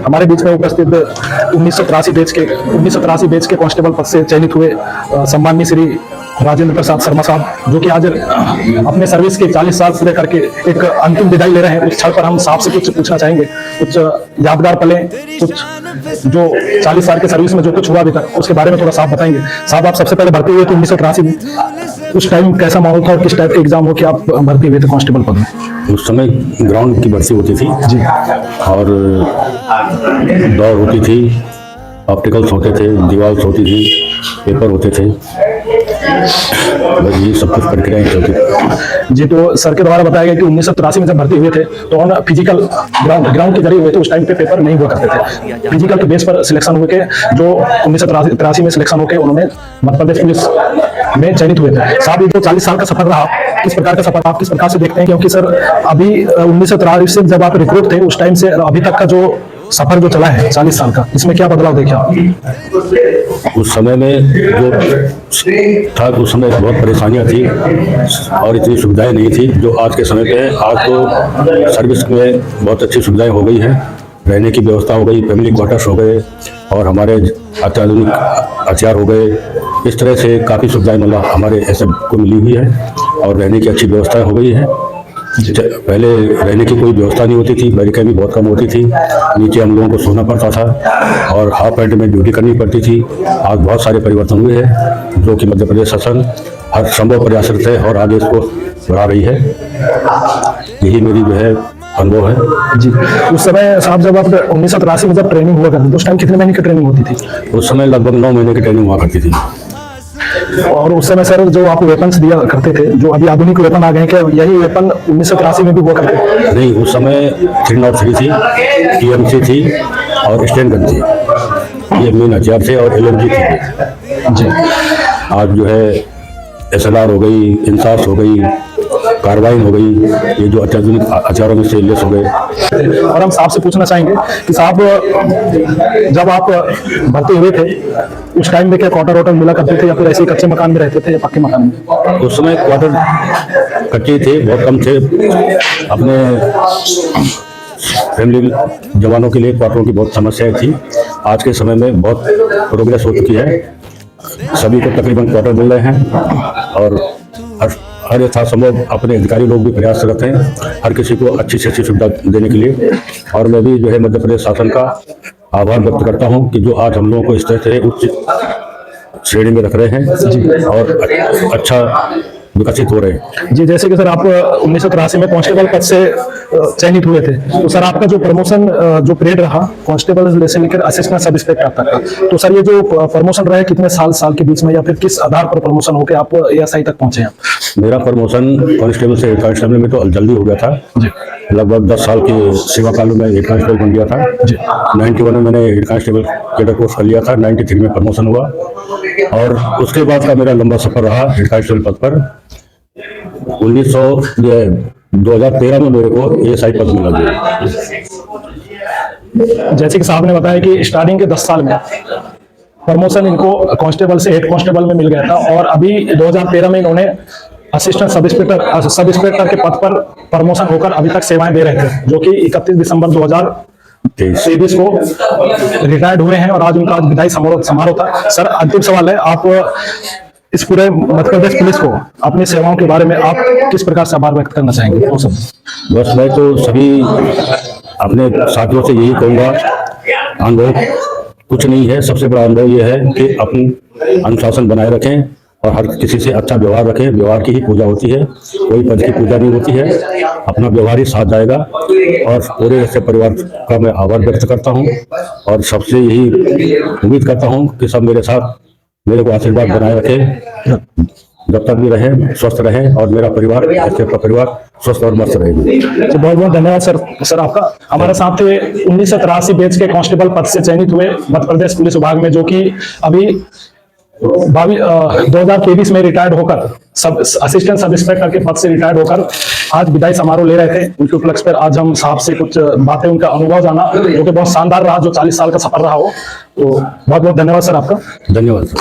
हमारे बीच में उपस्थित 1983 बैच के कांस्टेबल पद से चयनित हुए सम्माननीय श्री राजेंद्र प्रसाद शर्मा साहब, जो कि आज अपने सर्विस के 40 साल पूरे करके एक अंतिम विदाई ले रहे हैं। उस क्षण पर हम साहब से कुछ पूछना चाहेंगे, कुछ यादगार पलें, कुछ जो 40 साल के सर्विस में जो कुछ हुआ अभी तक उसके बारे में थोड़ा साहब बताएंगे। साहब, आप सबसे पहले भर्ती हुए थे 1983 में, उस टाइम कैसा माहौल था और किस टाइप के एग्जाम हो कि आप भर्ती हुए थे कांस्टेबल पद में? उस समय ग्राउंड की भर्ती होती थी जी, और दौड़ होती थी, ऑप्टिकल्स होते थे, दीवाल्स होती थी, पेपर होते थे, बस ये सब कुछ प्रक्रियाएं चलती थी। जी, तो सर के द्वारा बताया गया कि 1983 में जब भर्ती हुए थे तो ऑन फिजिकल ग्राउंड के जरिए हुए थे। उस टाइम पे पेपर नहीं हुआ करते थे, फिजिकल के बेस पर सिलेक्शन हुए के जो 1983 में सिलेक्शन होकर उन्होंने मध्य प्रदेश पुलिस में चयनित हुए थे। साहब, ये जो 40 साल का सफर रहा, किस प्रकार का सफर आप किस प्रकार से देखते हैं? क्योंकि सर अभी 1983 से जब आप रिक्रूट थे उस टाइम से अभी तक का जो सफर जो चला है 40 साल का, इसमें क्या बदलाव देखे आप? उस समय में जो था, उस समय बहुत परेशानियां थी और इतनी सुविधाएं नहीं थी जो आज के समय पे है। आज तो सर्विस में बहुत अच्छी सुविधाएं हो गई हैं, रहने की व्यवस्था हो गई, फैमिली क्वार्टर्स हो गए और हमारे अत्याधुनिक हथियार हो गए। इस तरह से काफ़ी सुविधाएं मतलब हमारे ऐसे को मिली हुई है और रहने की अच्छी व्यवस्था हो गई है। पहले रहने की कोई व्यवस्था नहीं होती थी, बैरिकेड भी बहुत कम होती थी, नीचे हम लोगों को सोना पड़ता था और हाफ पैंट में ड्यूटी करनी पड़ती थी। आज बहुत सारे परिवर्तन हुए हैं जो कि मध्य प्रदेश शासन हर संभव प्रयासरत है और आगे इसको बढ़ा रही है। यही मेरी जो है अनुभव है। जी, उस समय साहब जब आप 1983 में जब ट्रेनिंग हुआ करती थी उस टाइम कितने महीने की ट्रेनिंग होती थी? उस समय लगभग 9 महीने की ट्रेनिंग हुआ करती थी। और उस समय सर जो आप वेपन्स दिया करते थे, जो अभी आधुनिक वेपन आ गए हैं, क्या यही वेपन 1983 में भी हुआ करते थे? नहीं, उस समय 303 थी, TMC थी और स्टैंड गन थी, ये मेन हथियार थे और LMG थी। जी, आज जो है SLR हो गई, इंसास हो गई, कार्बाइन हो गई, ये जो अत्याधुनिक हथियारों में से लेस हो गए। और हम साहब से पूछना चाहेंगे कि साहब जब आप भर्ती हुए थे उस टाइम में क्या क्वार्टर वॉटर मिला करते थे या फिर ऐसे ही कच्चे मकान में रहते थे या पक्के मकान में? उस समय क्वार्टर कच्चे थे, बहुत कम थे। अपने फैमिली जवानों के लिए क्वार्टरों की बहुत समस्याएं थी। आज के समय में बहुत प्रोग्रेस हो चुकी है, सभी को तकरीबन क्वार्टर मिल रहे हैं और हर यथासंभव अपने अधिकारी लोग भी प्रयास करते हैं हर किसी को अच्छी से अच्छी सुविधा देने के लिए। और मैं भी जो है मध्य प्रदेश शासन का आभार व्यक्त करता हूं कि जो आज हम लोगों को इस तरह से उच्च श्रेणी में रख रहे हैं और अच्छा विकसित हो रहे हैं। जी, जैसे कि सर आप 1983 में कांस्टेबल पद से चयनित हुए थे, तो सर आपका जो प्रमोशन जो पीरियड रहा कांस्टेबल से लेकर असिस्टेंट सब इंस्पेक्टर तक का, तो सर ये जो प्रमोशन रहा है कितने साल के बीच में या फिर किस आधार पर प्रमोशन होकर आप ASI तक पहुंचे हैं? मेरा प्रमोशन कांस्टेबल से हेड कांस्टेबल में तो जल्दी हो गया था। लगभग 10 साल के सेवा काल में हेड कांस्टेबल बन गया था। 91 में मैंने हेड कांस्टेबल कैडर कोर्स कर लिया था, 93 में प्रमोशन हुआ और उसके बाद का मेरा लंबा सफर रहा हेड कांस्टेबल पद पर। 2013 में मेरे को ASI पद मिला। जैसे कि साहब ने बताया कि स्टार्टिंग के 10 साल में प्रमोशन इनको कांस्टेबल से हेड कांस्टेबल में मिल गया था और अभी 2013 में इन्होंने असिस्टेंट सब इंस्पेक्टर के पद पर प्रमोशन होकर अभी तक सेवाएं दे रहे थे, जो कि 31 दिसंबर 2023 को रिटायर्ड हुए हैं और आज उनका विदाई समारोह था। सर, अंतिम सवाल है, आप इस पूरे मध्य प्रदेश पुलिस को अपनी सेवाओं के बारे में आप किस प्रकार से आभार व्यक्त करना चाहेंगे? वो सब बस मैं तो सभी अपने साथियों से यही कहूँगा, अनुभव कुछ नहीं है, सबसे बड़ा अनुभव यह है कि अपनी अनुशासन बनाए रखें और हर किसी से अच्छा व्यवहार रखें। व्यवहार की ही पूजा होती है, कोई पद की पूजा नहीं होती है। अपना व्यवहार ही साथ जाएगा और पूरे ऐसे परिवार का मैं आभार व्यक्त करता हूँ और सबसे यही उम्मीद करता हूँ कि सब मेरे साथ मेरे को आशीर्वाद बनाए रखें, जब तक भी रहे स्वस्थ रहे और मेरा परिवार ऐसे का परिवार स्वस्थ और मस्त रहेगी। तो बहुत बहुत धन्यवाद सर आपका। हमारे साथ थे 1983 बैच के कांस्टेबल पद से चयनित हुए मध्य प्रदेश पुलिस विभाग में, जो कि अभी 2023 में रिटायर्ड होकर असिस्टेंट सब इंस्पेक्टर के पद से रिटायर्ड होकर आज विदाई समारोह ले रहे थे। उनके उपलक्ष्य पर आज हम साहब से कुछ बातें, उनका अनुभव जाना, जो कि बहुत शानदार रहा, जो 40 साल का सफर रहा हो। तो बहुत बहुत धन्यवाद सर आपका। धन्यवाद सर।